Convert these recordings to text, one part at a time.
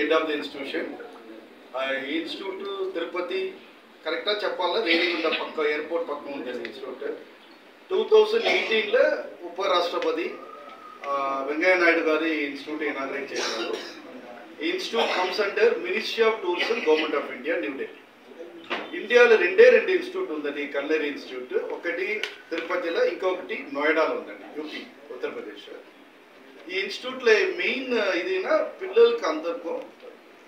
head of the institution. Institute Tirupati, correct చెప్పాలా రేణిగుంట పక్క airport పక్కన ఉంటుంది ఇన్స్టిట్యూట్. 2018 లో ఉపరాష్ట్రపతి వెంకయ్య నాయుడు గారి ఇన్స్టిట్యూట్ ఇనాగ్రేట్ చేశారు. ఈ institute comes under ministry of tourism government of India new Delhi. ఇండియాలో రెండు ఇన్స్టిట్యూట్ ఉందండి కల్లేరి ఇన్స్టిట్యూట్. ఒకటి తిరుపతిలో, ఇంకొకటి నోయిడాలో ఉందండి, యూపీ ఉత్తరప్రదేశ్. ఈ ఇన్స్టిట్యూట్లో మెయిన్ ఇదినా పిల్లలకి అందరికీ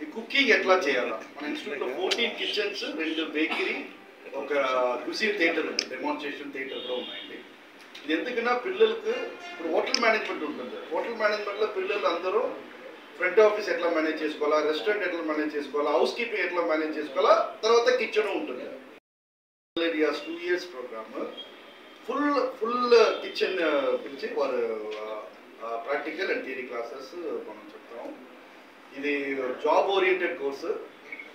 ఈ కుకింగ్ ఎట్లా చేయాలా. మన ఇన్స్టిట్యూట్లో 14 కిచెన్స్, 2 బేకరీ, ఒక క్యూజిన్ థియేటర్ ఉంది, డెమాన్స్ట్రేషన్ థియేటర్ కూడా ఉన్నాయండి. ఇది ఎందుకన్నా పిల్లలకు ఇప్పుడు హోటల్ మేనేజ్మెంట్ ఉంటుంది. హోటల్ మేనేజ్మెంట్లో పిల్లలు అందరూ ఫ్రంట్ ఆఫీస్ ఎట్లా మేనేజ్ చేసుకోవాలా, రెస్టారెంట్ ఎట్లా మేనేజ్ చేసుకోవాలా, హౌస్ కీపింగ్ ఎట్లా మేనేజ్ చేసుకోవాలా, తర్వాత కిచెన్ ఉంటుంది. 2 years ప్రోగ్రామ్ ఫుల్ కిచెన్ పిలిచి వారు ప్రాక్టికల్ అండ్ థియరీ క్లాసెస్ మనం చెప్తాము. ఇది జాబ్ ఓరియంటెడ్ కోర్సు.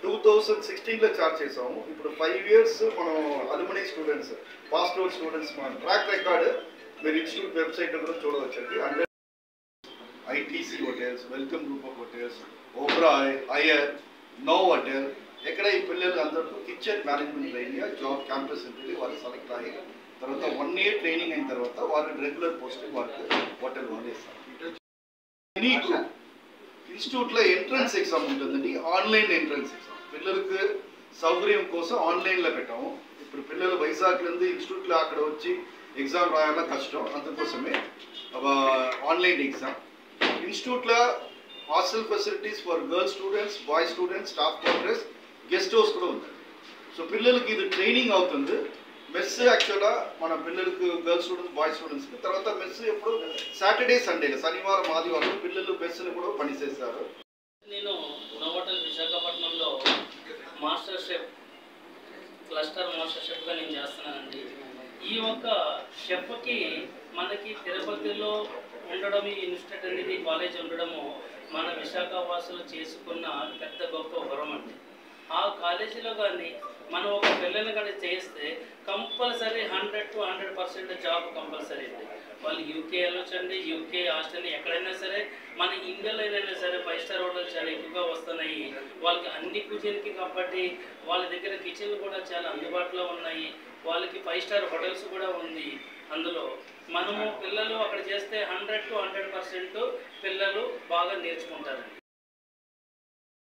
2016లో స్టార్ట్ చేసాము. ఇప్పుడు 5 years మనం alumni students, passed out students మన ట్రాక్ రికార్డ్ మీరు ఇన్స్టిట్యూట్ వెబ్సైట్లో కూడా చూడవచ్చండి. అంటే ITC hotels, welcome group of hotels, Oberoi, అయర్, నో హోటల్, ఎక్కడ ఈ పిల్లలు అందరికీ kitchen management training job campus ఉంటుంది. వాళ్ళు సెలెక్ట్ అయ్యి తర్వాత 1 year ట్రైనింగ్ అయిన తర్వాత వారు రెగ్యులర్ పోస్టింగ్ వారికి హోటల్ వాళ్ళు ఇస్తారు. ఇన్స్టిట్యూట్లో ఎంట్రన్స్ ఎగ్జామ్ ఉంటుందండి, ఆన్లైన్ ఎంట్రన్స్ ఎగ్జామ్. పిల్లలకు సౌకర్యం కోసం ఆన్లైన్లో పెట్టాము. ఇప్పుడు పిల్లలు వైజాగ్లో ఇన్స్టిట్యూట్లో అక్కడ వచ్చి ఎగ్జామ్ రాయాలన్నా కష్టం, అందుకోసమే ఆన్లైన్ ఎగ్జామ్. ఇన్స్టిట్యూట్లో hostel facilities for girls students, boys students, staff quarters, guest house కూడా ఉంది. సో పిల్లలకి ఇది ట్రైనింగ్ అవుతుంది. మెస్ యాక్చువల్గా మన పిల్లలకు గర్ల్స్ స్టూడెంట్స్, బాయ్స్ స్టూడెంట్స్కి. తర్వాత మెస్ ఎప్పుడు సాటర్డే సండేలు, శనివారం ఆదివారం పిల్లలు మెస్సులు కూడా పనిచేస్తారు. నేను నోవోటల్ విశాఖపట్నంలో మాస్టర్ షెఫ్, క్లస్టర్ మాస్టర్ షెఫ్గా నేను చేస్తున్నానండి. ఈ ఒక్క షెఫ్కి మనకి తిరుపతిలో ఉండడం, ఈ ఇన్స్టిట్యూట్ అనేది కాలేజ్ ఉండడము మన విశాఖ వాసులు చేసుకున్న పెద్ద గొప్ప వరం అండి. ఆ కాలేజీలో కానీ మనం ఒక పిల్లల్ని కానీ చేస్తే కంపల్సరీ 100 to 100% జాబ్ కంపల్సరీ అండి. వాళ్ళు యూకే వెళ్ళొచ్చండి, యూకే, ఆస్ట్రేలియా, ఎక్కడైనా సరే. మన ఇండియాలో అయినా సరే 5 star హోటల్స్ చాలా ఎక్కువగా వస్తున్నాయి. వాళ్ళకి అన్ని కుజిన్కి కాబట్టి వాళ్ళ దగ్గర కిచెన్లు కూడా చాలా అందుబాటులో ఉన్నాయి. వాళ్ళకి 5 star హోటల్స్ కూడా ఉంది. అందులో మనము పిల్లలు అక్కడ చేస్తే 100 to 100% పిల్లలు బాగా నేర్చుకుంటారండి.